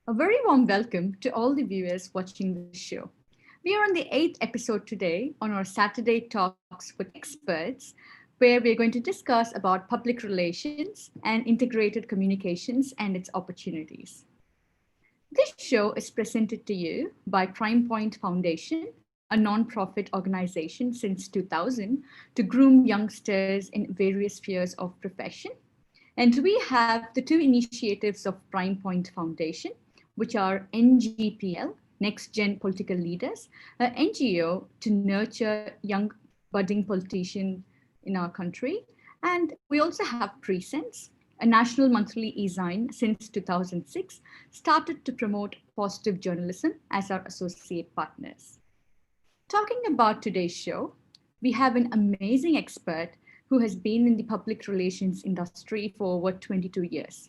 A very warm welcome to all the viewers watching the show. We are on the 8th episode today on our Saturday Talks with Experts, where we are going to discuss about public relations and integrated communications and its opportunities. This show is presented to you by Prime Point Foundation, a non-profit organization since 2000 to groom youngsters in various spheres of profession. And we have the two initiatives of Prime Point Foundation, which are NGPL, Next Gen Political Leaders, an NGO to nurture young budding politicians in our country. And we also have Presence, a national monthly e-zine since 2006, started to promote positive journalism as our associate partners. Talking about today's show, we have an amazing expert who has been in the public relations industry for over 22 years.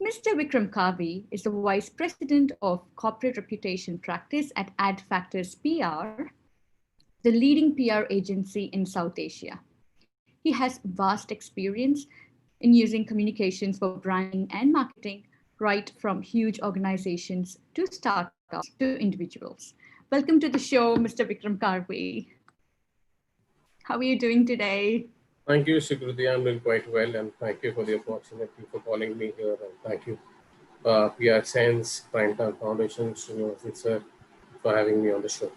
Mr. Vikram Kharvi is the Vice President of Corporate Reputation Practice at Adfactors PR, the leading PR agency in South Asia. He has vast experience in using communications for branding and marketing, right from huge organizations to startups to individuals. Welcome to the show, Mr. Vikram Kharvi. How are you doing today? Thank you, Sukruti. I'm doing quite well, and thank you for the opportunity for calling me here. And thank you, PR Science, Primetime Foundation, sir, for having me on the show.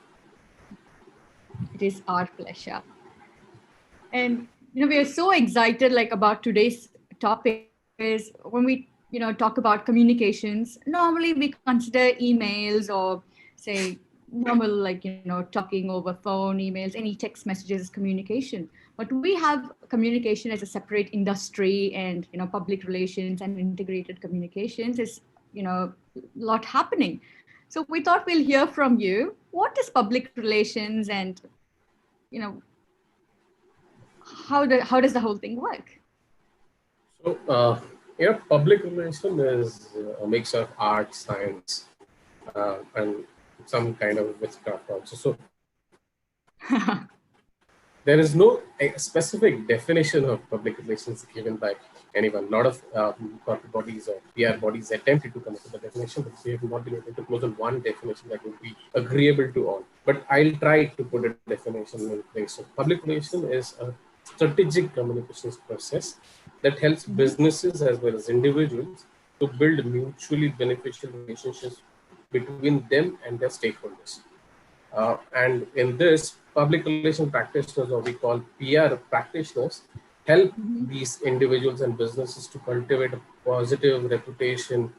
It is our pleasure. And we are so excited about today's topic is when we talk about communications. Normally we consider emails or say normal talking over phone, emails, any text messages communication. But we have communication as a separate industry, and public relations and integrated communications is a lot happening. So we thought we'll hear from you. What is public relations, and how does the whole thing work? So public relation is a mix of art, science, and some kind of witchcraft also. So there is no specific definition of public relations given by anyone. A lot of corporate bodies or PR bodies attempted to come up with a definition, but they have not been able to close on one definition that would be agreeable to all. But I'll try to put a definition in place. So public relation is a strategic communications process that helps businesses as well as individuals to build mutually beneficial relationships between them and their stakeholders. And in this, public relation practitioners, or we call PR practitioners, help these individuals and businesses to cultivate a positive reputation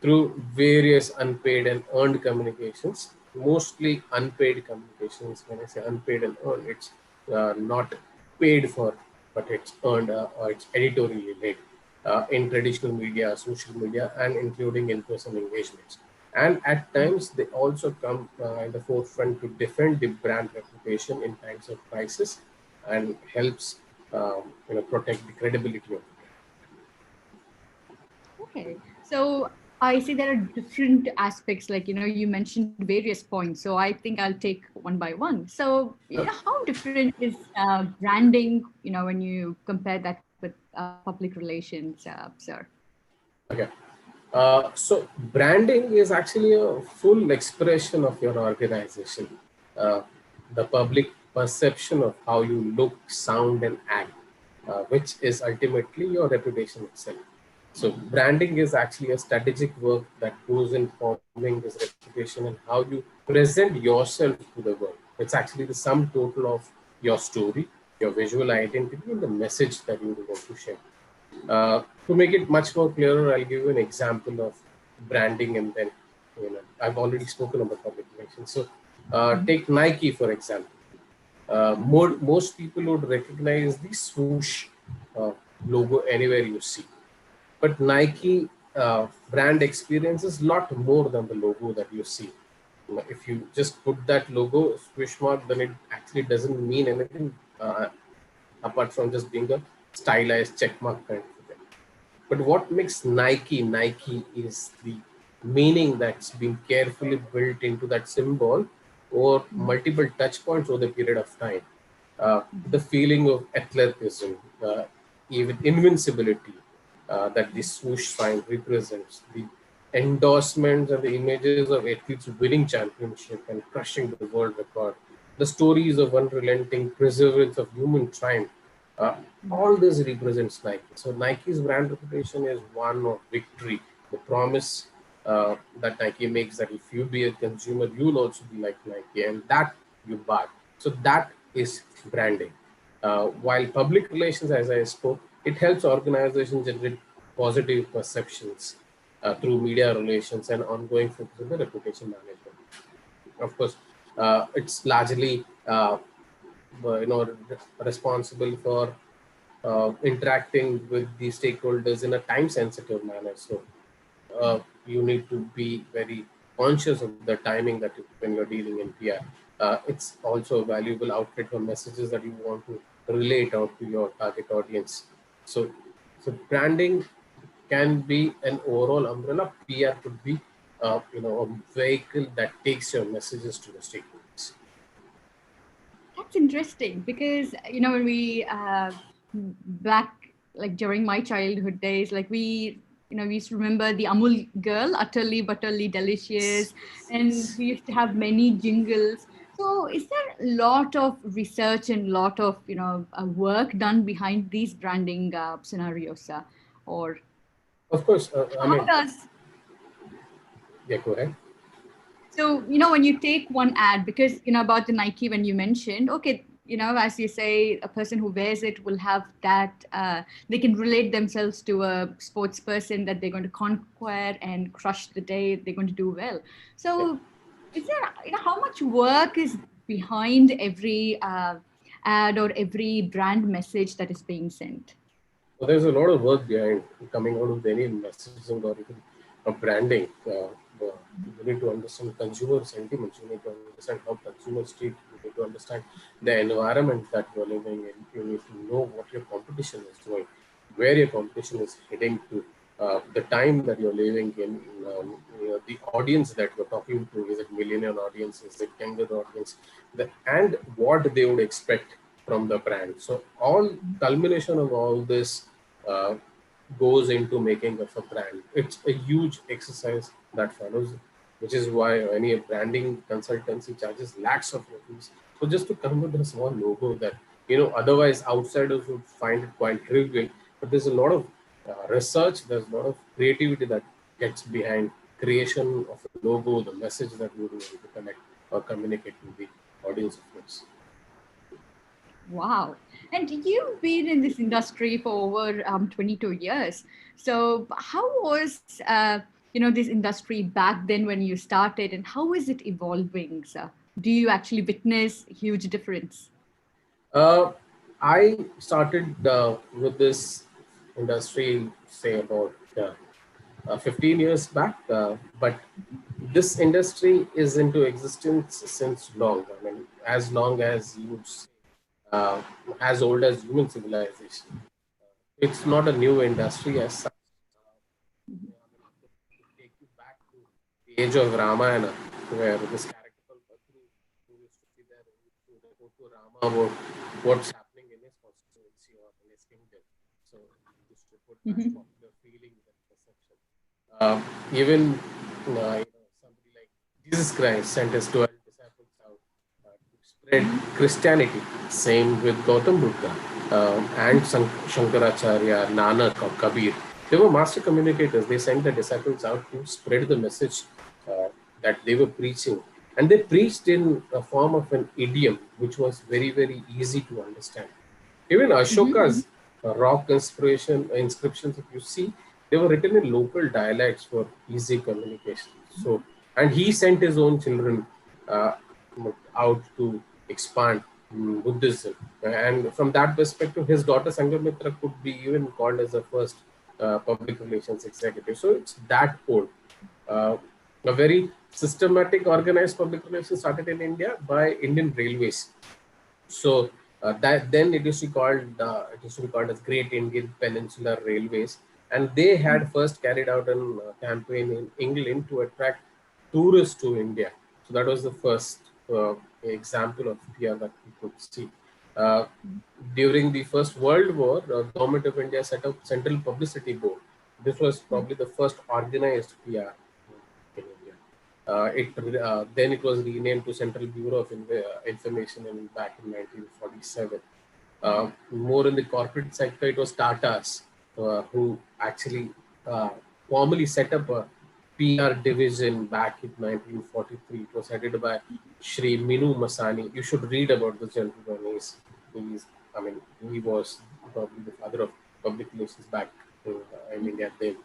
through various unpaid and earned communications, mostly unpaid communications. When I say unpaid and earned, it's not paid for, but it's earned or it's editorially led in traditional media, social media, and including in-person engagements. And at times, they also come in the forefront to defend the brand reputation in times of crisis and helps protect the credibility of the brand. Okay, so I see there are different aspects, you mentioned various points. So I think I'll take one by one. So how different is branding, when you compare that with public relations, sir? Okay. So branding is actually a full expression of your organization, the public perception of how you look, sound, and act, which is ultimately your reputation itself. So branding is actually a strategic work that goes in forming this reputation and how you present yourself to the world. It's actually the sum total of your story, your visual identity, and the message that you want to share. To make it much more clearer, I'll give you an example of branding, and then I've already spoken about public relations. So take Nike, for example. most people would recognize the swoosh logo anywhere you see. But Nike brand experience is lot more than the logo that you see. If you just put that logo swish mark, then it actually doesn't mean anything apart from just being a stylized check mark kind of thing. But what makes Nike Nike is the meaning that's been carefully built into that symbol or multiple touch points over the period of time. The feeling of athleticism, even invincibility that the swoosh sign represents, the endorsements and the images of athletes winning championship and crushing the world record, the stories of unrelenting perseverance of human triumph. Uh, all this represents Nike. So Nike's brand reputation is one of victory. The promise that Nike makes that if you be a consumer, you'll also be like Nike, and that you buy. So that is branding. While public relations, as I spoke, it helps organizations generate positive perceptions through media relations and ongoing focus on the reputation management. Of course, it's largely responsible for interacting with the stakeholders in a time-sensitive manner. So you need to be very conscious of the timing that when you're dealing in PR. It's also a valuable outlet for messages that you want to relate out to your target audience. So branding can be an overall umbrella. PR could be, a vehicle that takes your messages to the stakeholders. That's interesting because when we back like during my childhood days, like we used to remember the Amul girl, utterly butterly delicious, and we used to have many jingles. So, is there a lot of research and lot of work done behind these branding scenarios, or Of course, I how mean, does yeah, go ahead. So, when you take one ad, because, about the Nike, when you mentioned, okay, as you say, a person who wears it will have that, they can relate themselves to a sports person that they're going to conquer and crush the day, they're going to do well. Yeah. So, is there, how much work is behind every ad or every brand message that is being sent? So there's a lot of work behind coming out of any messaging or even branding. You need to understand consumer sentiments. You need to understand how consumers treat. You need to understand the environment that you're living in. You need to know what your competition is doing, where your competition is heading to, the time that you're living in, the audience that you're talking to. Is it millennial audience? Is it younger audience? And what they would expect from the brand. So all culmination of all this uh, goes into making of a brand. It's a huge exercise that follows, which is why any branding consultancy charges lakhs of rupees. So just to come with a small logo that otherwise outsiders would find it quite trivial, but there's a lot of research, there's a lot of creativity that gets behind creation of a logo, the message that you want to connect or communicate with the audience of yours. Wow. And you've been in this industry for over 22 years. So how was, this industry back then when you started, and how is it evolving, sir? Do you actually witness huge difference? Uh, I started with this industry, say about 15 years back, but this industry is into existence since long. I mean, as long as uh, as old as human civilization. It's not a new industry as such. To take you back to the age of Ramayana, where this character called Bhatru, who used to be there, who used to report to Rama about what's happening in his constituency or in his kingdom. So he used to put that Mhm. popular feelings and perception. Even somebody like Jesus Christ sent his 12 disciples out to spread Christianity. Same with Gautam Buddha and Shankaracharya, Nanak, or Kabir. They were master communicators. They sent the disciples out to spread the message uh, that they were preaching. And they preached in a form of an idiom, which was very, very easy to understand. Even Ashoka's rock inscriptions, if you see, they were written in local dialects for easy communication. So, and he sent his own children uh, out to expand. Buddhism. And from that perspective, his daughter Sanghamitra could be even called as the first public relations executive. So it's that old. Uh, a very systematic, organized public relations started in India by Indian Railways. So that then it used to be called as Great Indian Peninsular Railways, and they had first carried out a campaign in England to attract tourists to India. So that was the first example of PR that we could see. Uh, During the First World War, the government of India set up Central Publicity Board. This was probably the first organized PR in India. Then it was renamed to Central Bureau of Information back in 1947. More in the corporate sector, it was Tata's who actually uh, formally set up a PR division back in 1943. It was headed by Shri Minu Masani. You should read about this gentleman. I mean, he was probably the father of public relations back in India then.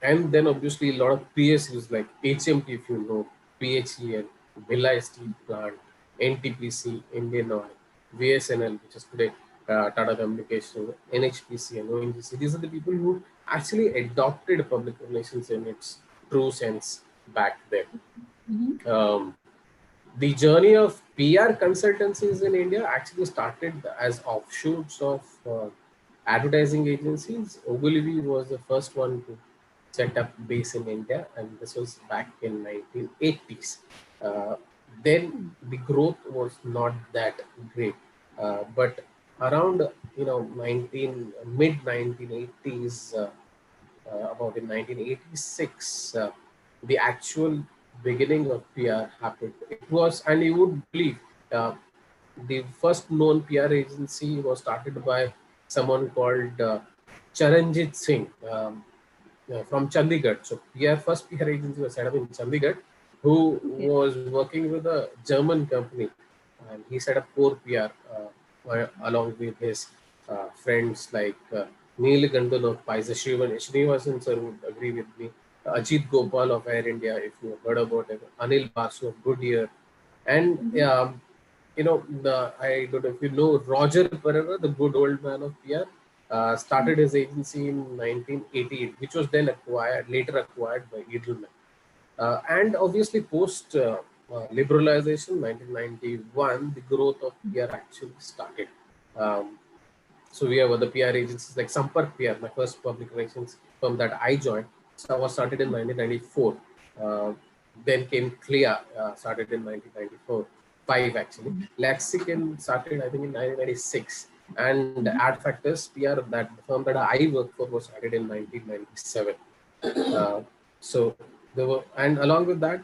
And then obviously a lot of PSUs like HMT, if you know, PHEL, Bhilai Steel Plant, NTPC, Indian Oil, VSNL, which is today Tata Communications, NHPC, and ONGC. These are the people who actually adopted public relations in its true sense back then. The journey of PR consultancies in India actually started as offshoots of advertising agencies. Ogilvy was the first one to set up base in India, and this was back in 1980s. Then the growth was not that great, but around 19 mid 1980s. About in 1986, the actual beginning of PR happened. It was, and you would believe, uh, the first known PR agency was started by someone called Charanjit Singh from Chandigarh. So first PR agency was set up in Chandigarh, who Okay. was working with a German company, and he set up Core PR along with his friends like Neil Gandon of Pfizer, Srinivasan sir would agree with me, Ajit Gopal of Air India, if you have heard about it, Anil Basu of Goodyear, and I don't know if you know Roger Pereira, the good old man of PR, started his agency in 1988, which was then later acquired by Edelman. And obviously, post liberalization, 1991, the growth of PR actually started. Um, so we have other PR agencies like Sampark PR, my first public relations firm that I joined, was started in 1994. Uh, then came Clea, started in 1994, five actually. Lexicon started, I think, in 1996. And Adfactors PR, that the firm that I worked for, was started in 1997. Uh, so there were, and along with that,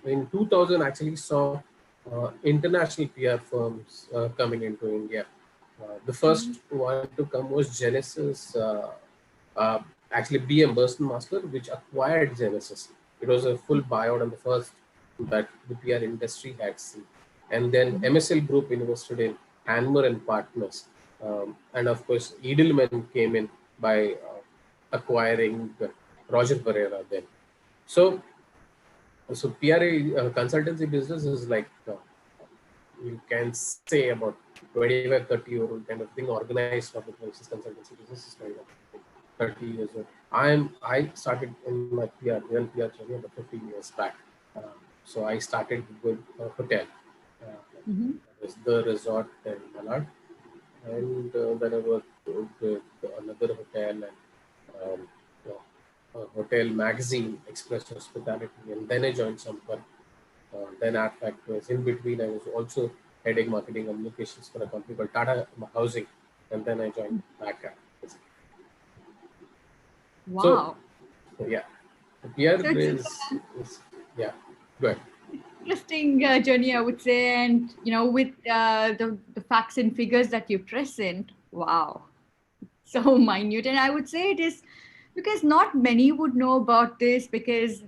in 2000, actually saw international PR firms coming into India. The first one to come was Genesis, actually BM Burston Master, which acquired Genesis. It was a full buyout and the first that the PR industry had seen. And then MSL Group invested in Hanmer and Partners. And of course, Edelman came in by acquiring Roger Pereira then. So, PRA consultancy business is like you can say about 25, 30 year old kind of thing. Organized public relations consultancy business is kind of 30 years old. I started in my real PR journey about 15 years back. Uh, so I started with a hotel. That was the resort in Malad, and then I worked with another hotel and um, you know, a hotel magazine, Express Hospitality, and then I joined Sampark. Then Adfactors. In between, I was also heading marketing communications for a company called Tata Housing, and then I joined back at. So, Wow. yeah, PR So it's is yeah, good. interesting journey, I would say, and with the facts and figures that you present, wow, so minute. And I would say it is because not many would know about this because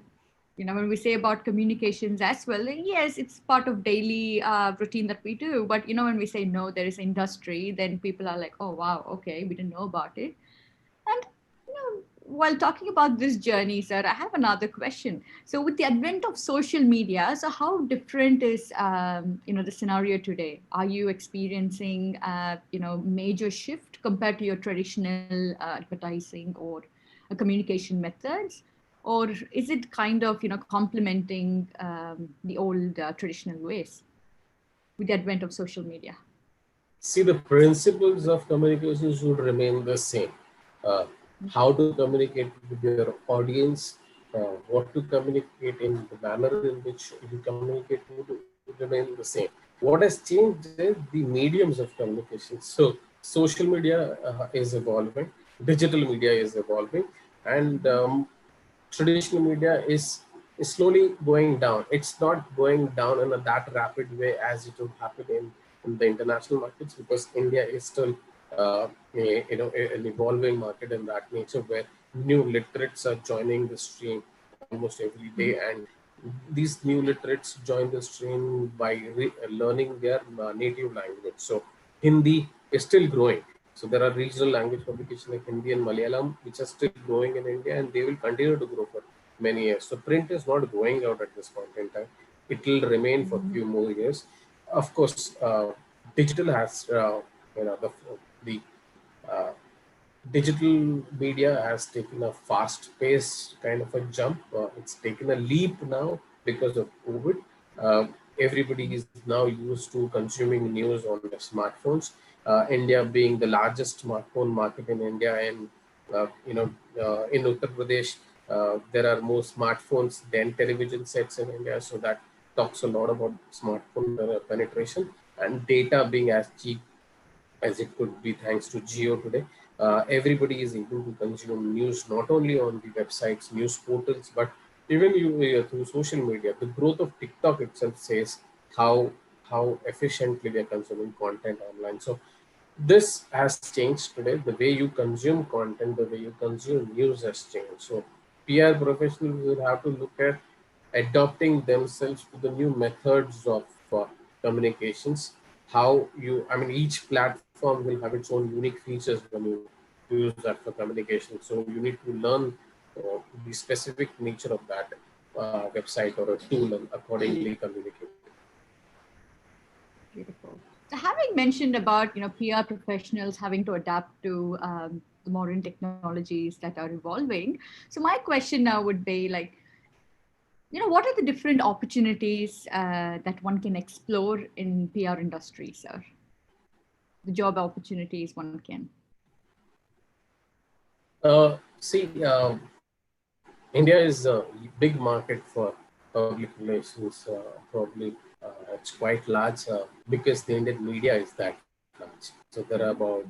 when we say about communications as well, yes, it's part of daily routine that we do. But when we say no, there is industry, then people are like, oh wow, okay, we didn't know about it. And while talking about this journey, sir, I have another question. So, with the advent of social media, so how different is the scenario today? Are you experiencing major shift compared to your traditional advertising or communication methods, or is it kind of complementing the old traditional ways with the advent of social media? See, the principles of communication should remain the same. Uh, how to communicate with your audience, what to communicate in the manner in which you communicate would remain the same. What has changed is the mediums of communication. So, social media is evolving, digital media is evolving, and traditional media is slowly going down. It's not going down in that rapid way as it would happen in the international markets, because India is still an evolving market in that nature, where new literates are joining the stream almost every day, and these new literates join the stream by learning their native language. So Hindi is still growing. So there are regional language publications like Hindi and Malayalam, which are still growing in India, and they will continue to grow for many years. So print is not going out at this point in time. It will remain for a few more years. Of course, digital has, the uh, digital media has taken a fast-paced kind of a jump. It's taken a leap now because of COVID. Everybody is now used to consuming news on their smartphones. India being the largest smartphone market in India, and in Uttar Pradesh, there are more smartphones than television sets in India. So that talks a lot about smartphone penetration, and data being as cheap as it could be thanks to Geo today. Everybody is able to consume news not only on the websites, news portals, but even through social media. The growth of TikTok itself says how efficiently they are consuming content online. So this has changed today. The way you consume content, the way you consume news has changed. So PR professionals will have to look at adopting themselves to the new methods of communications. How you, I mean, each platform will have its own unique features when you use that for communication. So you need to learn the specific nature of that website or a tool and accordingly communicate. Beautiful. So having mentioned about PR professionals having to adapt to the modern technologies that are evolving, so my question now would be like, what are the different opportunities that one can explore in PR industry, sir? The job opportunities one can. See, India is a big market for public relations. Probably it's quite large because the Indian media is that large. So there are about,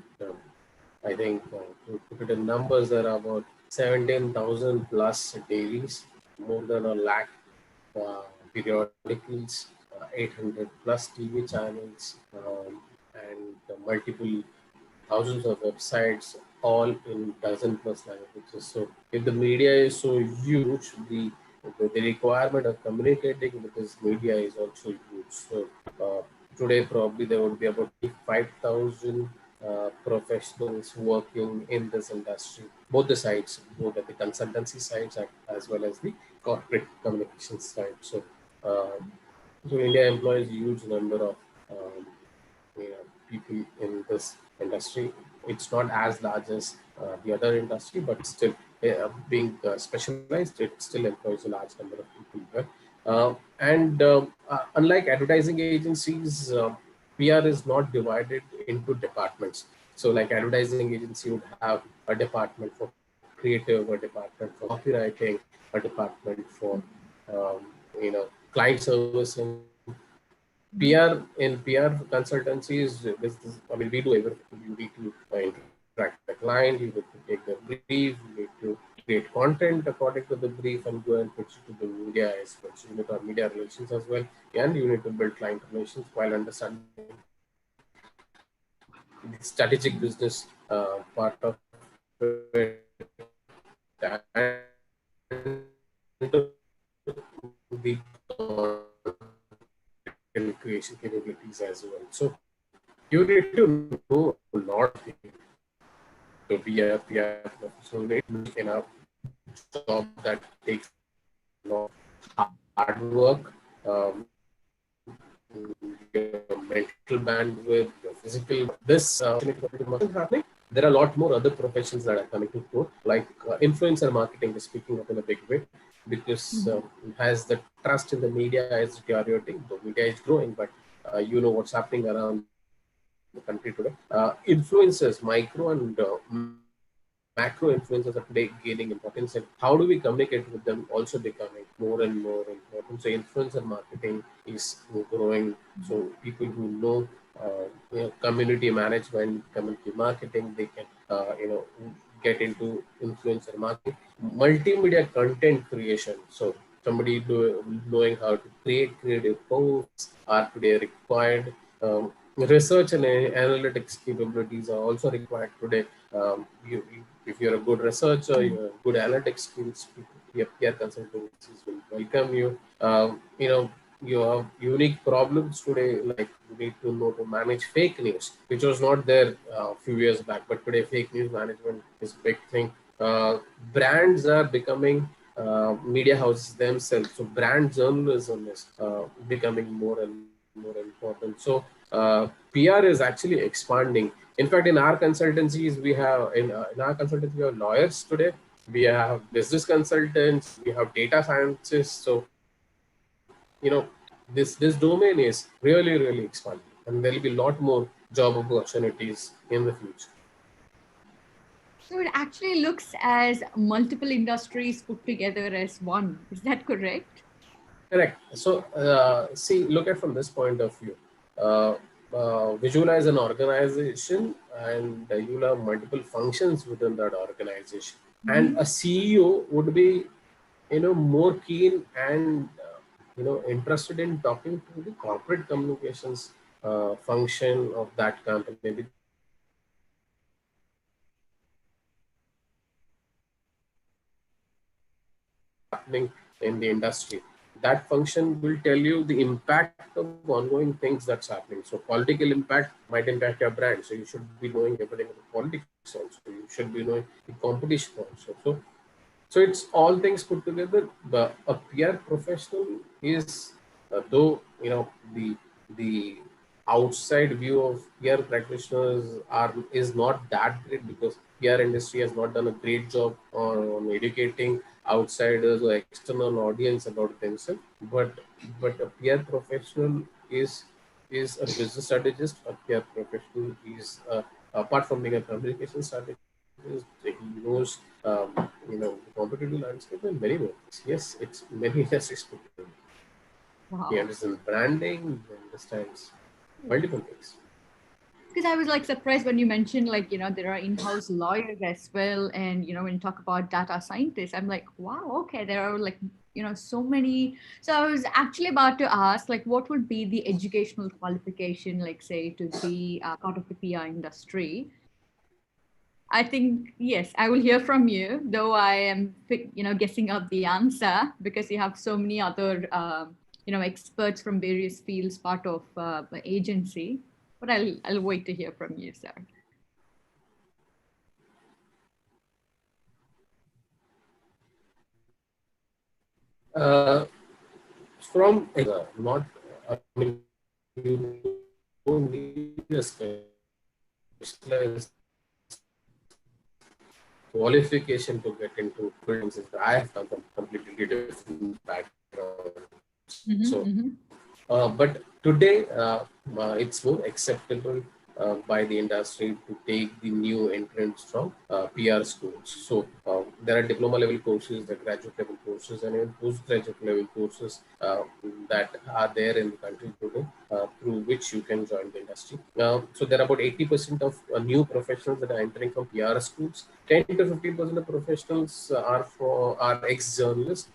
I think, to put it in numbers, there are about 17,000 plus dailies, more than a lakh periodicals, 800 plus TV channels, and multiple thousands of websites, all in dozen plus languages. So if the media is so huge, the requirement of communicating with this media is also huge. So today probably there would be about 5,000 professionals working in this industry, both the sides, both at the consultancy sides as well as the corporate communications side. Uh, so India employs a huge number of um, people in this industry. It's not as large as the other industry, but still being specialized, it still employs a large number of people here. And unlike advertising agencies, PR is not divided into departments. So like advertising agency would have a department for creative, a department for copywriting, a department for um, client servicing. PR in PR consultancies, we do everything. You need to interact with the client, you need to take the brief, you need to create content according to the brief and go and pitch it to the media as well. So you need to have media relations as well, and you need to build client relations while understanding the strategic business part of it and the content creation capabilities as well. So you need to know a lot of things. So we are professional in a job that takes a lot of hard work, your mental bandwidth, your physical. This happening. There are a lot more other professions that are coming to fore, like influencer marketing is picking up in a big way because has the trust in the media is deteriorating. The media is growing, but you know what's happening around the country today. Influencers, micro and macro influencers are today gaining importance, and how do we communicate with them also becoming more and more important. So influencer marketing is growing. So people who know community management, community marketing, they can get into influencer marketing, multimedia content creation. So somebody knowing how to create creative posts are today required. Research and analytics capabilities are also required today. If you're a good researcher, you have good analytics skills, your peer consultancies will welcome you. You have unique problems today, like you need to know to manage fake news, which was not there a few years back, but today fake news management is a big thing. Brands are becoming media houses themselves, so brand journalism is becoming more and more important. So PR is actually expanding. In fact, in our consultancies, we have in our consultancy we have lawyers today, we have business consultants, we have data scientists. So this domain is really expanding, and there will be a lot more job opportunities in the future. So it actually looks as multiple industries put together as one. Is that correct? Correct. So, see, look at from this point of view. Uh, Visualize an organization, and you'll have multiple functions within that organization. And a CEO would be, more keen and interested in talking to the corporate communications function of that company, because they understand what's happening in the industry. That function will tell you the impact of ongoing things that's happening. So political impact might impact your brand. So you should be knowing everything about politics also. You should be knowing the competition also. So it's all things put together. A PR professional is, though the outside view of PR practitioners is not that great, because PR industry has not done a great job on educating outsiders or external audience about themselves. But a PR professional is a business strategist. A PR professional is apart from being a communication strategist, he knows the competitive landscape and many more things. Yes, it's many industries put together. He Wow. understands branding, he understands multiple things. Because I was like surprised when you mentioned like there are in-house lawyers as well, and when you talk about data scientists, I'm like, wow, okay, there are like so many. So I was actually about to ask like what would be the educational qualification, like say to be part of the PR industry. I think yes, I will hear from you, though I am guessing up the answer because you have so many other experts from various fields part of the agency. But I'll wait to hear from you, sir. Uh, from not, I mean, you don't need a specialized qualification to get into buildings. I have come from completely different background. So, but today it's more acceptable by the industry to take the new entrants from PR schools. So there are diploma level courses, the graduate level courses, and even postgraduate level courses that are there in the country today, through which you can join the industry. So there are about 80% of new professionals that are entering from PR schools. 10 to 15% of professionals are ex-journalists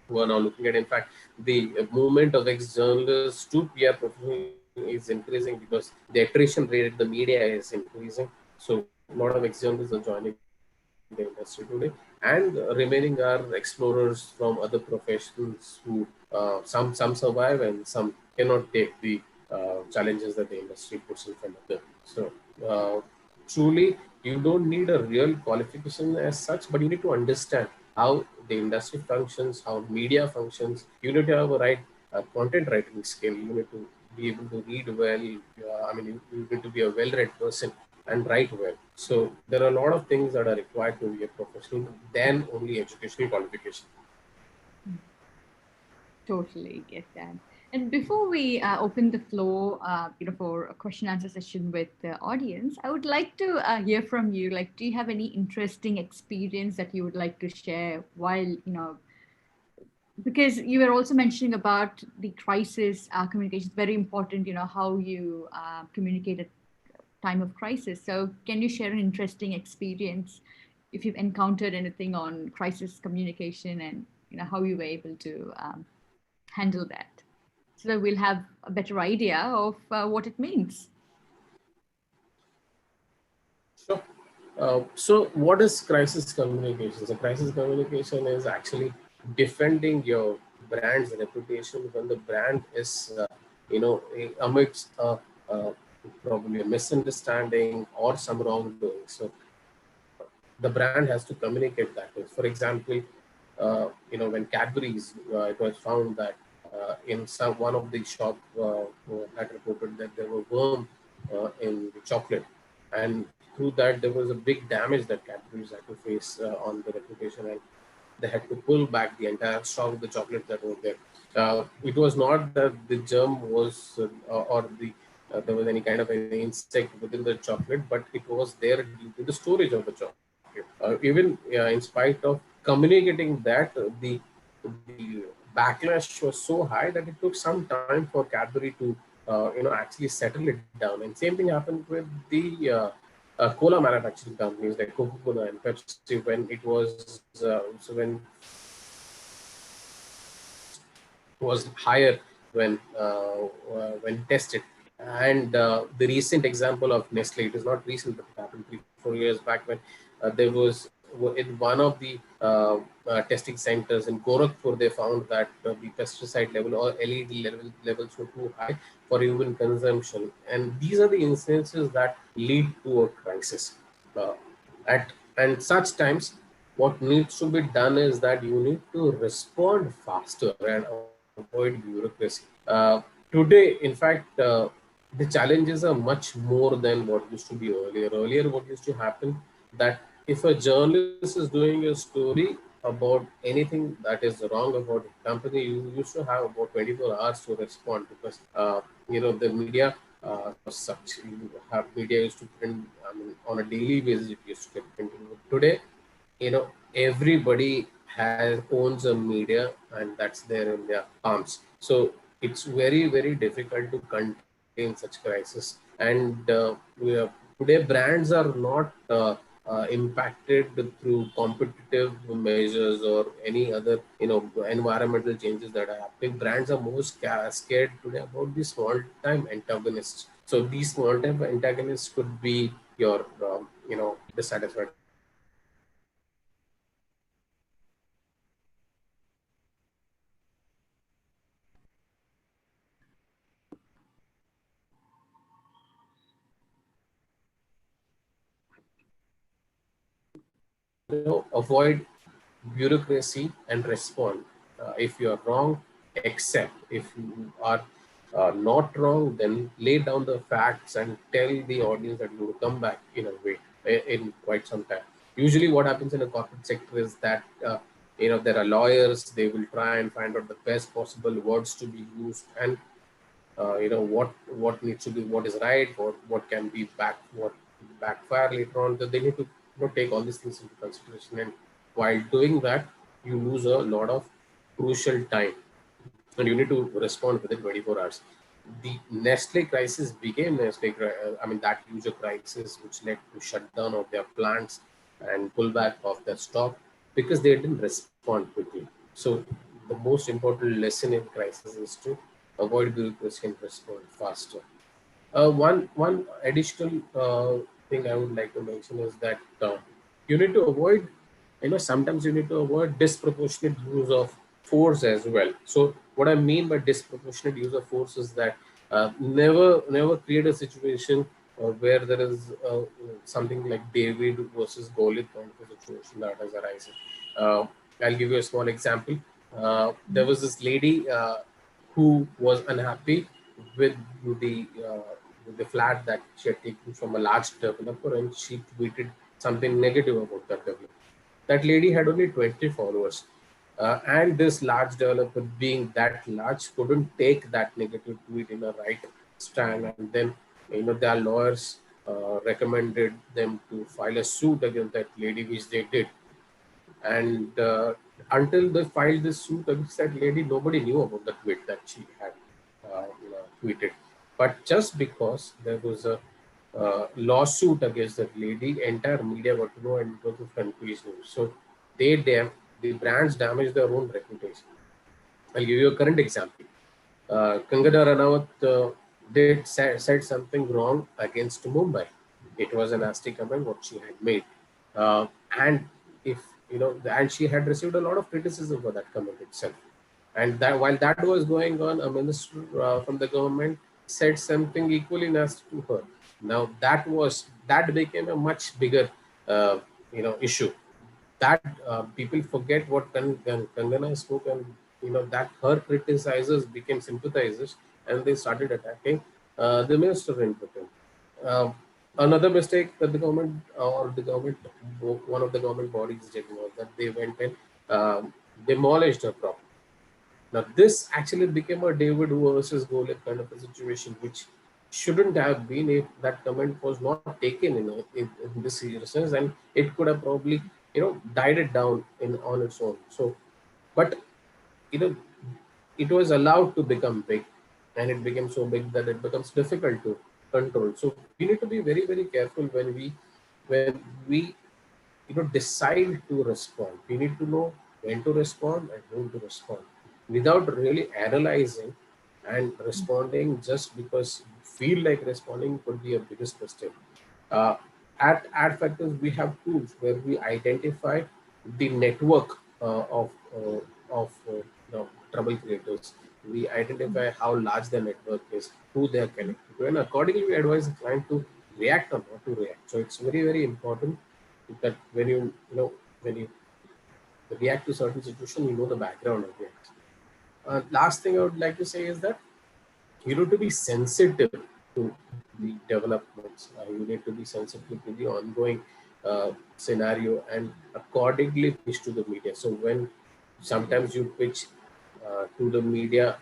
who are now looking at. In fact, the movement of ex-journalists to PR professional is increasing because the attrition rate at the media is increasing. So a lot of ex-journalists are joining the industry today, and remaining are explorers from other professions who some survive and some cannot take the challenges that the industry puts in front of them. So truly, You don't need a real qualification as such, but you need to understand how the industry functions, how media functions. You need to have a right content writing skill. You need to be able to read well. You need to be a well-read person and write well. So there are a lot of things that are required to be a professional than only educational qualification. Totally get that. And before we open the floor, for a question answer session with the audience, I would like to hear from you. Like, do you have any interesting experience that you would like to share while, because you were also mentioning about the crisis communication, very important, how you communicate at time of crisis. So can you share an interesting experience if you've encountered anything on crisis communication and, how you were able to handle that, so that we'll have a better idea of what it means. Sure. So what is crisis communication? So crisis communication is actually defending your brand's reputation when the brand is, amidst probably a misunderstanding or some wrongdoing. So the brand has to communicate that way. For example, when Cadbury's, it was found that in one of the shop had reported that there were worm in the chocolate, and through that there was a big damage that Cadbury's had to face on the reputation, and they had to pull back the entire stock of the chocolate that were there. It was not that the germ was or there was any kind of an insect within the chocolate, but it was there due to the storage of the chocolate. Even in spite of communicating that, the backlash was so high that it took some time for Cadbury to actually settle it down. And same thing happened with the cola manufacturing companies like Coca-Cola and Pepsi when it was was higher when tested. And the recent example of Nestle, it is not recent, but it happened 3-4 years back when there was in one of the testing centers in Gorakhpur, they found that the pesticide level or LED levels were too high for human consumption. And these are the instances that lead to a crisis. Uh, and such times, what needs to be done is that you need to respond faster and avoid bureaucracy. Today, in fact, the challenges are much more than what used to be earlier. Earlier, what used to happen that if a journalist is doing a story about anything that is wrong about a company, you used to have about 24 hours to respond because the media was such. You have media used to print. I mean, on a daily basis, it used to get printed. Today, everybody has owns a media, and that's there in their palms. So it's very difficult to contain such crisis. And today brands are not impacted through competitive measures or any other environmental changes that are happening. Brands are more scared today about the small time antagonists. So these small time antagonists could be your dissatisfied customers, could be avoid bureaucracy and respond. If you are wrong, accept. If you are not wrong, then lay down the facts and tell the audience that you will come back in a way in quite some time. Usually, what happens in a corporate sector is that there are lawyers. They will try and find out the best possible words to be used, and what needs to be, what is right, or what can be what backfire later on. That they need to take all these things into consideration, and while doing that, you lose a lot of crucial time, and you need to respond within 24 hours. The Nestle crisis became that user crisis, which led to shutdown of their plants and pullback of their stock because they didn't respond quickly. So the most important lesson in crisis is to avoid bureaucracy and respond faster. One additional thing I would like to mention is that you need to avoid, sometimes you need to avoid disproportionate use of force as well. So what I mean by disproportionate use of force is that never create a situation where there is something like David versus Goliath kind of a situation that has arisen. Uh, I'll give you a small example. There was this lady who was unhappy with the uh, with the flat that she had taken from a large developer, and she tweeted something negative about that developer. That lady had only 20 followers. And this large developer, being that large, couldn't take that negative tweet in a right stand. And then, their lawyers recommended them to file a suit against that lady, which they did. And until they filed this suit against that lady, nobody knew about the tweet that she had tweeted. But just because there was a lawsuit against that lady, entire media got to know, and it was a front page news. So the brands damaged their own reputation. I'll give you a current example. Kangana Ranawat said something wrong against Mumbai. It was a nasty comment what she had made, and if and she had received a lot of criticism for that comment itself. And that while that was going on, a minister from the government said something equally nasty to her. Now that became a much bigger issue. That people forget what Kangana spoke, and that her criticizers became sympathizers, and they started attacking the minister in Britain. Uh, Another mistake that the government one of the government bodies did was that they went and demolished her property. Now, this actually became a David versus Goliath kind of a situation, which shouldn't have been if that comment was not taken in this seriousness, and it could have probably died it down on its own. So, but you know, it was allowed to become big, and it became so big that it becomes difficult to control. So we need to be very, very careful when we decide to respond. We need to know when to respond and whom to respond, without really analyzing. And responding just because you feel like responding could be a biggest mistake. uh, at Adfactors, we have tools where we identify the network of trouble creators. We identify how large the network is, who they are connected to, and accordingly we advise the client to react or not to react. So it's very, very important that when you react to certain situation, the background of it. Last thing I would like to say is that you need to be sensitive to the developments. You need to be sensitive to the ongoing scenario, and accordingly pitch to the media. So when sometimes you pitch to the media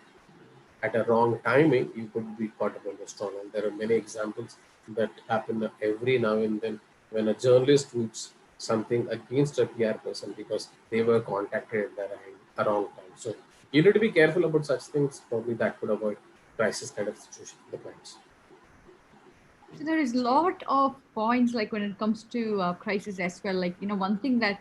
at a wrong timing, you could be caught up on the storm. And there are many examples that happen every now and then when a journalist tweets something against a PR person because they were contacted at the wrong time. So you need to be careful about such things. Probably that could avoid crisis kind of situation for the clients. So there is a lot of points like when it comes to crisis as well. Like, one thing that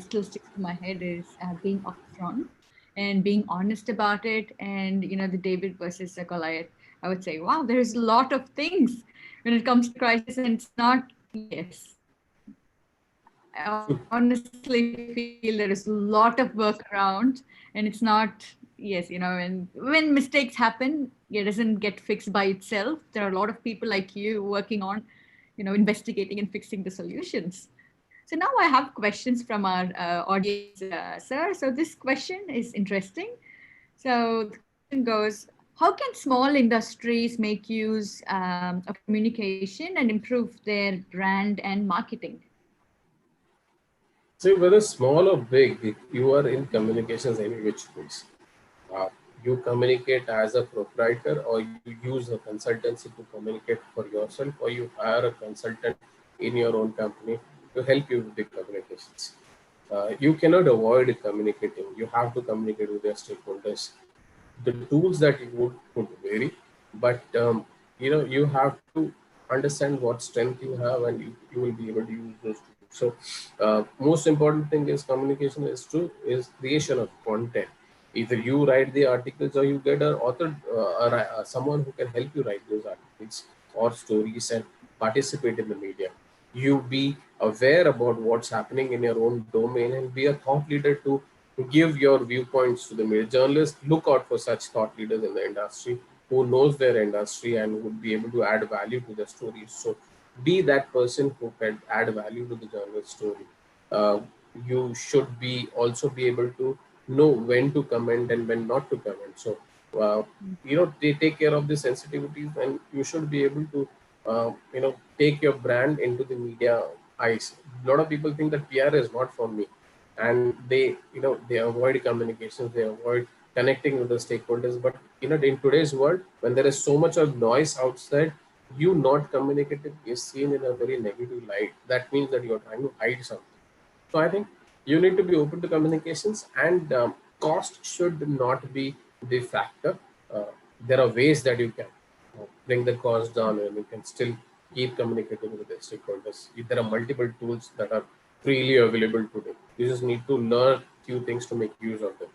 still sticks to my head is being upfront and being honest about it. And, the David versus the Goliath, I would say, wow, there's a lot of things when it comes to crisis, and it's not, yes. I honestly feel there is a lot of work around, and it's not, yes, and when mistakes happen, it doesn't get fixed by itself. There are a lot of people like you working on, investigating and fixing the solutions. So now I have questions from our audience, sir. So this question is interesting. So the question goes, how can small industries make use of communication and improve their brand and marketing? So whether small or big, if you are in communications any which ways. Uh, you communicate as a proprietor, or you use a consultancy to communicate for yourself, or you hire a consultant in your own company to help you with the communications. You cannot avoid communicating. You have to communicate with your stakeholders. The tools that you would could vary, but you have to understand what strength you have, and you will be able to use those tools. So most important thing is communication is creation of content. Either you write the articles, or you get an author, someone who can help you write those articles or stories and participate in the media. You be aware about what's happening in your own domain, and be a thought leader to give your viewpoints to the media. Journalists look out for such thought leaders in the industry who knows their industry and would be able to add value to the stories. So be that person who can add value to the journalist story. Uh, you should be also be able to know when to comment and when not to comment. So they take care of the sensitivities, and you should be able to take your brand into the media eyes. A lot of people think that PR is not for me, and they avoid communications, they avoid connecting with the stakeholders. But in today's world, when there is so much of noise outside, you not communicating is seen in a very negative light. That means that you're trying to hide something. So I think you need to be open to communications, and cost should not be the factor. Uh, there are ways that you can bring the cost down, and you can still keep communicating with the stakeholders. There are multiple tools that are freely available today. You just need to learn few things to make use of them.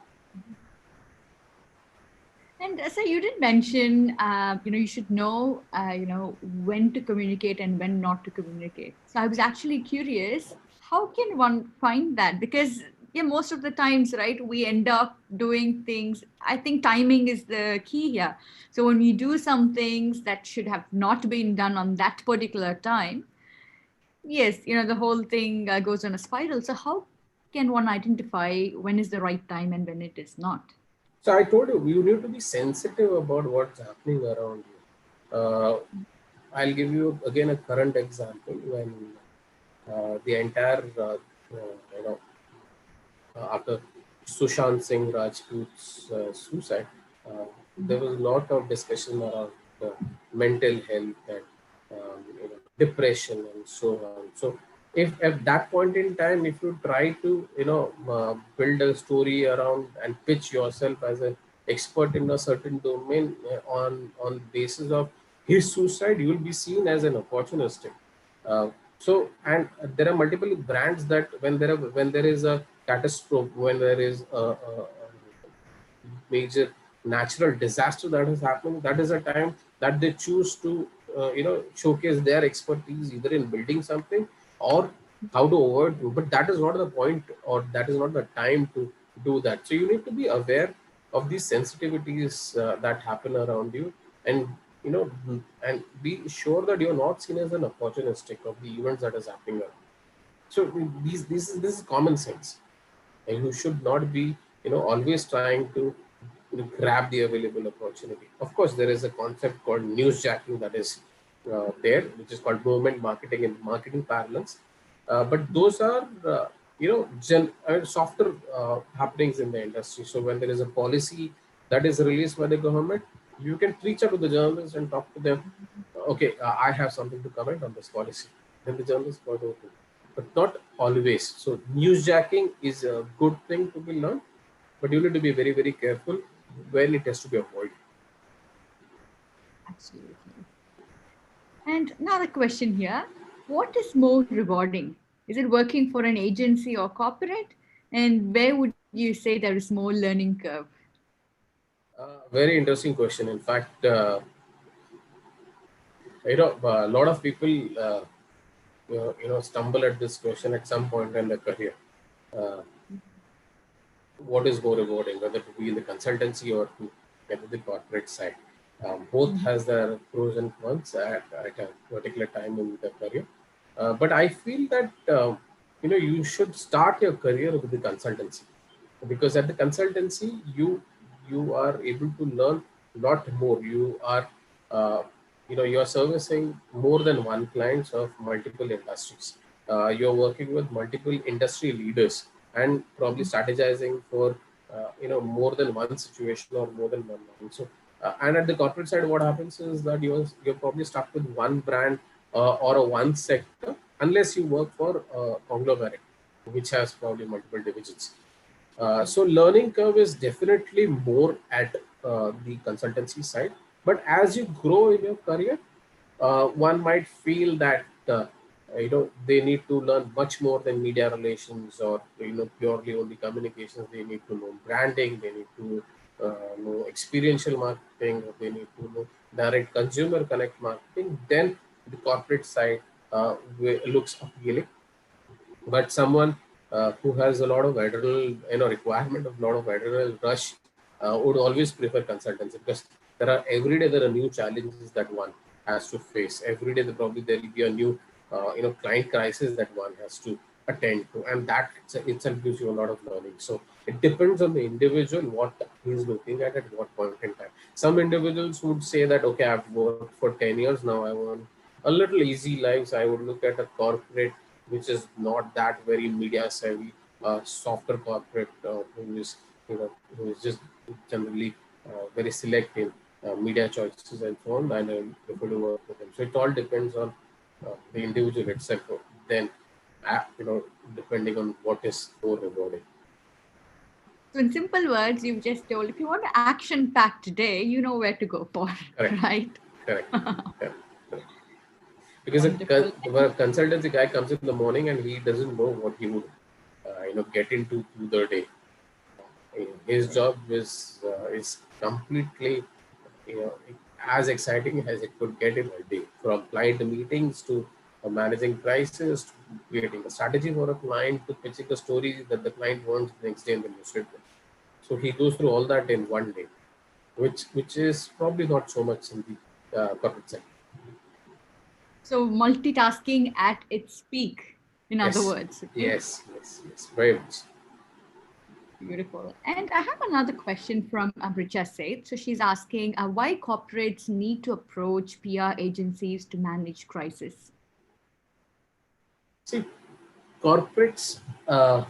And so you did mention, you should know, when to communicate and when not to communicate. So I was actually curious, how can one find that? Because yeah, most of the times, right, we end up doing things. I think timing is the key here. So when we do some things that should have not been done on that particular time, yes, the whole thing goes on a spiral. So how can one identify when is the right time and when it is not? So I told you, you need to be sensitive about what's happening around you. I'll give you again a current example when the entire, after Sushant Singh Rajput's suicide, there was a lot of discussion around mental health and depression and so on. So, if at that point in time, if you try to build a story around and pitch yourself as an expert in a certain domain on basis of his suicide, you will be seen as an opportunistic. Uh, and there are multiple brands that when there is a catastrophe, when there is a major natural disaster that is happening, that is a time that they choose to showcase their expertise either in building something or how to avoid. But that is not the point, or that is not the time to do that. So you need to be aware of these sensitivities that happen around you, and you know and be sure that you're not seen as an opportunistic of the events that is happening around. So this is common sense, and you should not be always trying to grab the available opportunity. Of course, there is a concept called newsjacking that is there, which is called movement marketing in marketing parlance. But those are softer happenings in the industry. So when there is a policy that is released by the government, you can reach out to the journalists and talk to them. Okay, I have something to comment on this policy. Then the journalist got open, but not always. So newsjacking is a good thing to be learned, but you need to be very, very careful when it has to be avoided. Absolutely. And another question here, what is more rewarding? Is it working for an agency or corporate? And where would you say there is more learning curve? Very interesting question. In fact, a lot of people, stumble at this question at some point in their career. Uh, what is more rewarding, whether to be in the consultancy or to get to the corporate side? Both has their pros and cons at a particular time in their career. But I feel that you should start your career with the consultancy, because at the consultancy you are able to learn a lot more. Uh, you are servicing more than one clients of multiple industries. You're working with multiple industry leaders and probably strategizing for more than one situation or more than one line. So and at the corporate side, what happens is that you're probably stuck with one brand or a one sector, unless you work for a conglomerate which has probably multiple divisions. So learning curve is definitely more at the consultancy side. But as you grow in your career, one might feel that they need to learn much more than media relations or purely only communications. They need to know branding. They need to know experiential marketing. They need to know direct consumer connect marketing. Then the corporate side looks appealing. But someone who has a lot of adrenal requirement of a lot of adrenal rush would always prefer consultancy, because There are new challenges that one has to face. Every day there will be a new client crisis that one has to attend to, and that itself gives you a lot of learning. So it depends on the individual what he's looking at what point in time. Some individuals would say that, okay, I've worked for 10 years now, I want a little easy life, so I would look at a corporate which is not that very media savvy, softer corporate, who is just generally very selective media choices and so on, and I prefer to work with them. So it all depends on the individual itself. Then, depending on what is more rewarding. So in simple words, you've just told, if you want an action-packed day, you know where to go for, Correct. right? Correct. Correct. Because Wonderful. the consultancy guy comes in the morning and he doesn't know what he would, get into through the day. His job is completely, you know, as exciting as it could get in a day. From client meetings to managing prices, to creating a strategy for a client, to pitching a story that the client wants the next day in the newspaper. So he goes through all that in one day, which is probably not so much in the corporate sector. So multitasking at its peak, in other Yes, words. Okay? yes, very much. Beautiful. And I have another question from Amricha Seth. So she's asking why corporates need to approach PR agencies to manage crisis. See, corporates, not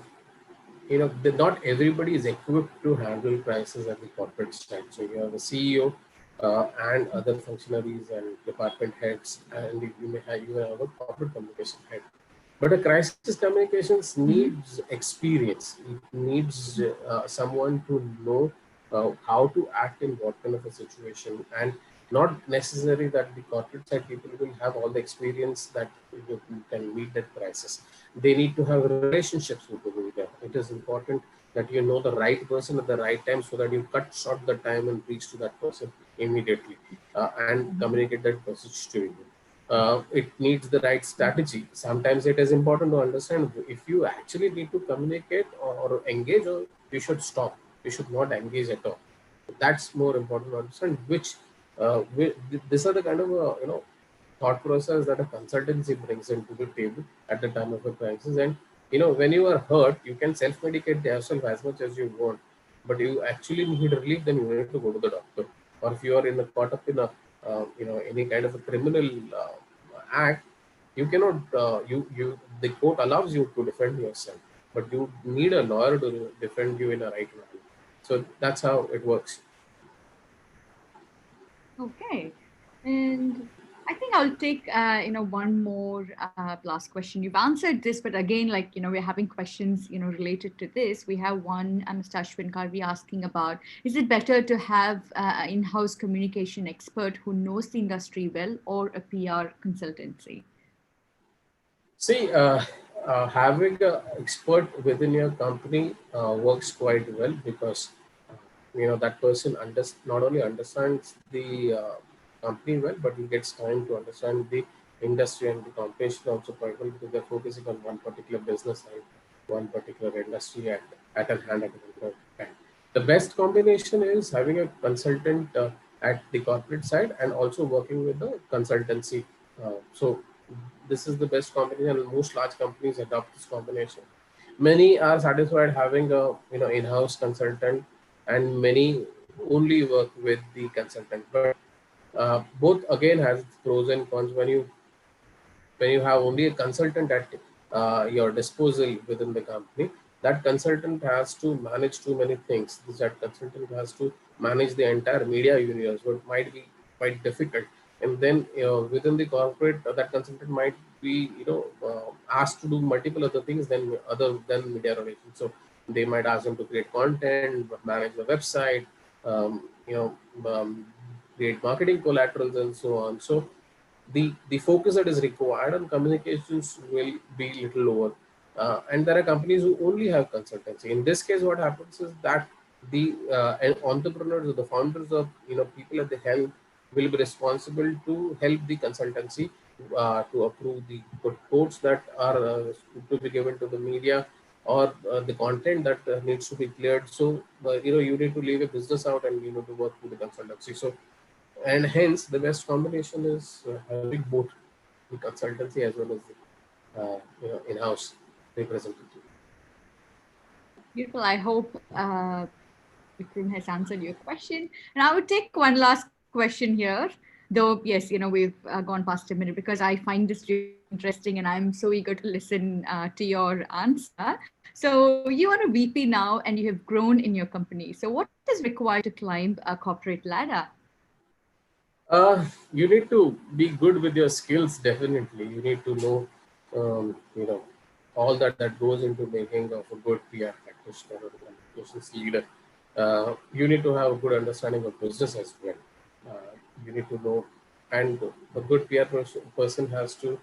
everybody is equipped to handle crisis at the corporate side. So you have a CEO and other functionaries and department heads, and you have a corporate communication head. But a crisis communications needs experience. It needs someone to know how to act in what kind of a situation, and not necessary that the corporate side people will have all the experience that you can meet that crisis. They need to have relationships with the media. It is important that you know the right person at the right time so that you cut short the time and reach to that person immediately and communicate that message to you. It needs the right strategy. Sometimes it is important to understand if you actually need to communicate or engage, or you should stop. You should not engage at all. That's more important to understand. These are the kind of thought process that a consultancy brings into the table at the time of a crisis. And when you are hurt, you can self-medicate yourself as much as you want, but you actually need relief. Then you need to go to the doctor. Or if you are caught up in a any kind of a criminal act, you cannot the court allows you to defend yourself, but you need a lawyer to defend you in a right way. So that's how it works. Okay. And I think I'll take, one more last question. You've answered this, but again, we're having questions, related to this. We have one, Mr. Ashwin Karvi asking about, is it better to have an in-house communication expert who knows the industry well or a PR consultancy? See, having an expert within your company works quite well, because that person not only understands the company well, but he gets time to understand the industry and the competition also quite well, because they're focusing on one particular business and one particular industry at a hand at a particular time. The best combination is having a consultant at the corporate side and also working with the consultancy. So this is the best combination, and most large companies adopt this combination. Many are satisfied having a in-house consultant, and many only work with the consultant. But both again has pros and cons. When you have only a consultant at your disposal within the company, that consultant has to manage too many things. That consultant has to manage the entire media universe, what might be quite difficult. And then within the corporate, that consultant might be asked to do multiple other things other than media relations. So they might ask them to create content, manage the website, um, you know, um, create marketing collaterals, and so on. So the focus that is required on communications will be little lower. And there are companies who only have consultancy. In this case, what happens is that the entrepreneurs or the founders of people at the helm will be responsible to help the consultancy to approve the quotes that are to be given to the media, or the content that needs to be cleared. So you need to leave a business out and you need to work with the consultancy. So And hence the best combination is having both the consultancy as well as the in-house representative. Beautiful. I hope Vikram has answered your question. And I would take one last question here, though, yes, we've gone past a minute because I find this really interesting and I'm so eager to listen to your answer. So, you are a VP now and you have grown in your company. So, what is required to climb a corporate ladder? You need to be good with your skills. Definitely, you need to know, all that goes into making of a good PR practitioner or a communications leader. You need to have a good understanding of business as well. You need to know, and a good PR person has to,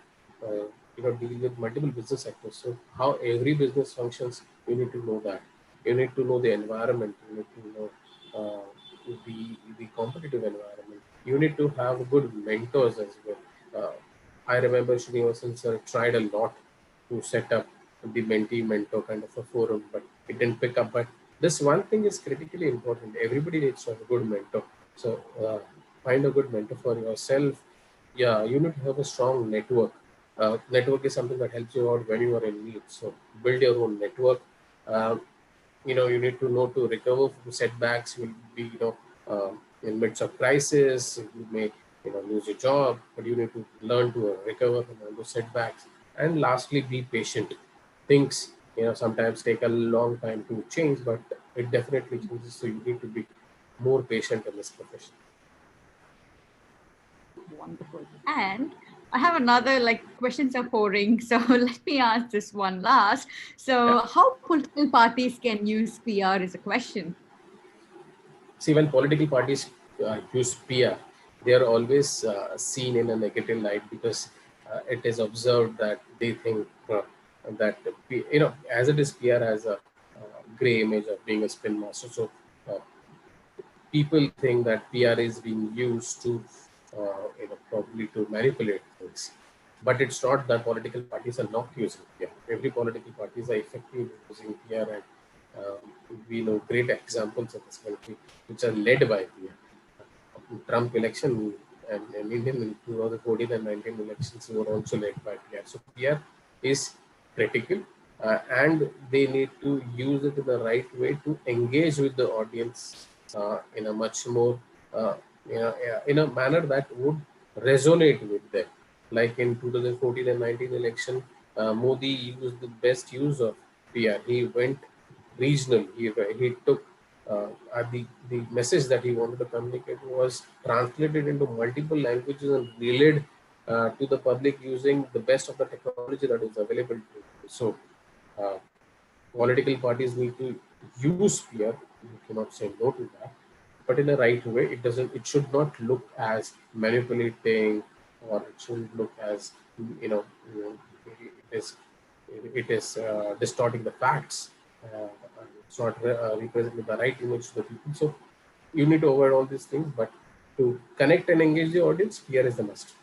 deal with multiple business sectors. So how every business functions, you need to know that. You need to know the environment. You need to know the competitive environment. You need to have good mentors as well. I remember Srinivasan sir tried a lot to set up the mentee-mentor kind of a forum, but it didn't pick up. But this one thing is critically important. Everybody needs to have a good mentor. So find a good mentor for yourself. Yeah, you need to have a strong network. Network is something that helps you out when you are in need. So build your own network. Um, you need to know to recover from setbacks. You will be in midst of crisis. You may lose your job, but you need to learn to recover from all those setbacks. And lastly, be patient. Things sometimes take a long time to change, but it definitely changes. So you need to be more patient in this profession. Wonderful. And I have another, like, questions are pouring. So let me ask this one last. Yeah. So, how political parties can use PR is a question. See, when political parties use PR, they are always seen in a negative light because it is observed that they think that as it is, PR has a gray image of being a spin master. So uh, people think that PR is being used to probably to manipulate things. But it's not that political parties are not using PR. Every political parties are effectively using PR, and we know great examples of this country which are led by PR. Trump election and Indian in 2014 and 19 elections were also led by PR. So PR is critical, and they need to use it in the right way to engage with the audience in a much more in a manner that would resonate with them. Like in 2014 and 19 election, Modi used the best use of PR. He went regional. He took the message that he wanted to communicate was translated into multiple languages and relayed to the public using the best of the technology that is available to them. So uh, political parties need to use fear. You cannot say no to that, but in a right way. It doesn't. It should not look as manipulating, or it shouldn't look as it is distorting the facts. It's not representing the right image to the people. So you need to avoid all these things, but to connect and engage the audience, fear is the must.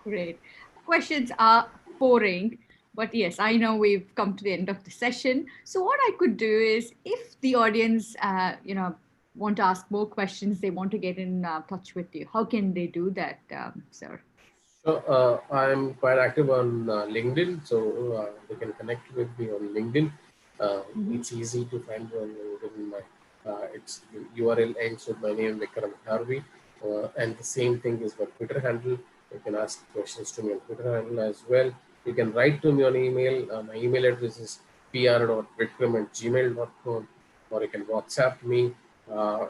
Great. Questions are pouring, but yes, I know we've come to the end of the session. So what I could do is, if the audience, want to ask more questions, they want to get in touch with you, how can they do that, sir? So I'm quite active on LinkedIn, so they can connect with me on LinkedIn. Mhm. It's easy to find me on LinkedIn. It's the URL ends with my name, Vikram Kharvi, and the same thing is my Twitter handle. You can ask questions to me on Twitter handle as well. You can write to me on email. My email address is pr.vikram@gmail.com, or you can WhatsApp me.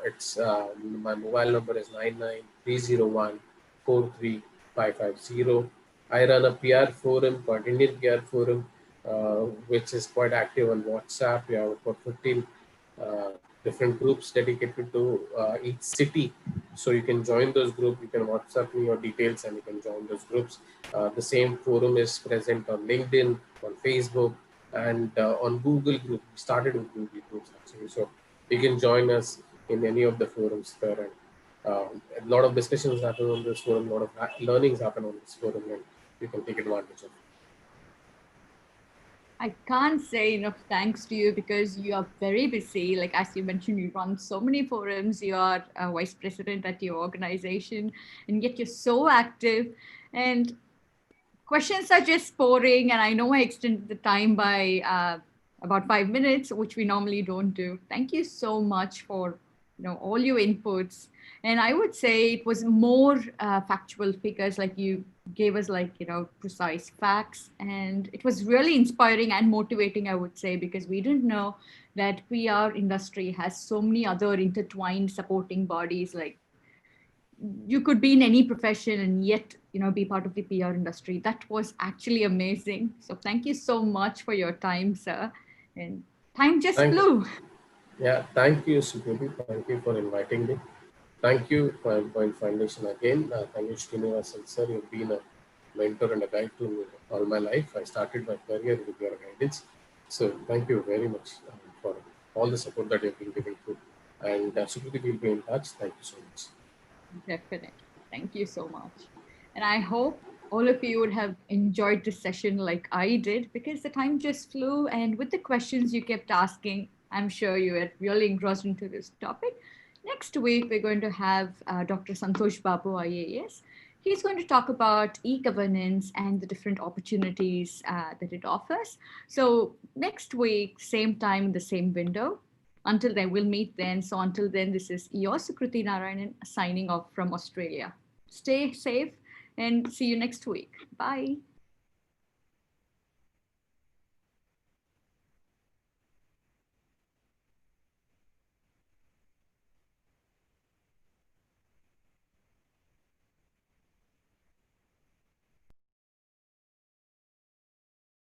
It's my mobile number is 99301 4350. I run a PR forum called Indian PR Forum, which is quite active on WhatsApp. We have about 15 uh, different groups dedicated to each city. So you can join those groups. You can WhatsApp me your details and you can join those groups. The same forum is present on LinkedIn, on Facebook, and on Google Group. We started with Google Groups actually. So you can join us in any of the forums there. And a lot of discussions happen on this forum, a lot of learnings happen on this forum, and you can take advantage of it. I can't say enough thanks to you because you are very busy. Like, as you mentioned, you run so many forums, you are a vice president at your organization, and yet you're so active. And questions are just pouring, and I know I extended the time by about 5 minutes, which we normally don't do. Thank you so much for all your inputs. And I would say it was more factual figures, like you gave us like precise facts, and it was really inspiring and motivating, I would say, because we didn't know that PR industry has so many other intertwined supporting bodies. Like, you could be in any profession and yet be part of the PR industry. That was actually amazing. So thank you so much for your time, sir. And time just Thank flew. Yeah, thank you, Sukruti. Thank you for inviting me. Thank you for Point Foundation again. Thank you, Srinivasan sir. You've been a mentor and a guide to me all my life. I started my career with your guidance. So thank you very much for all the support that you've been giving to. And Sukruti will be in touch. Thank you so much. Definitely. Thank you so much. And I hope all of you would have enjoyed this session like I did, because the time just flew. And with the questions you kept asking, I'm sure you were really engrossed into this topic. Next week, we're going to have Dr. Santosh Babu, IAS. He's going to talk about e-governance and the different opportunities that it offers. So next week, same time, the same window. Until then, we'll meet then. So until then, this is your Sukruti Narayanan signing off from Australia. Stay safe and see you next week. Bye.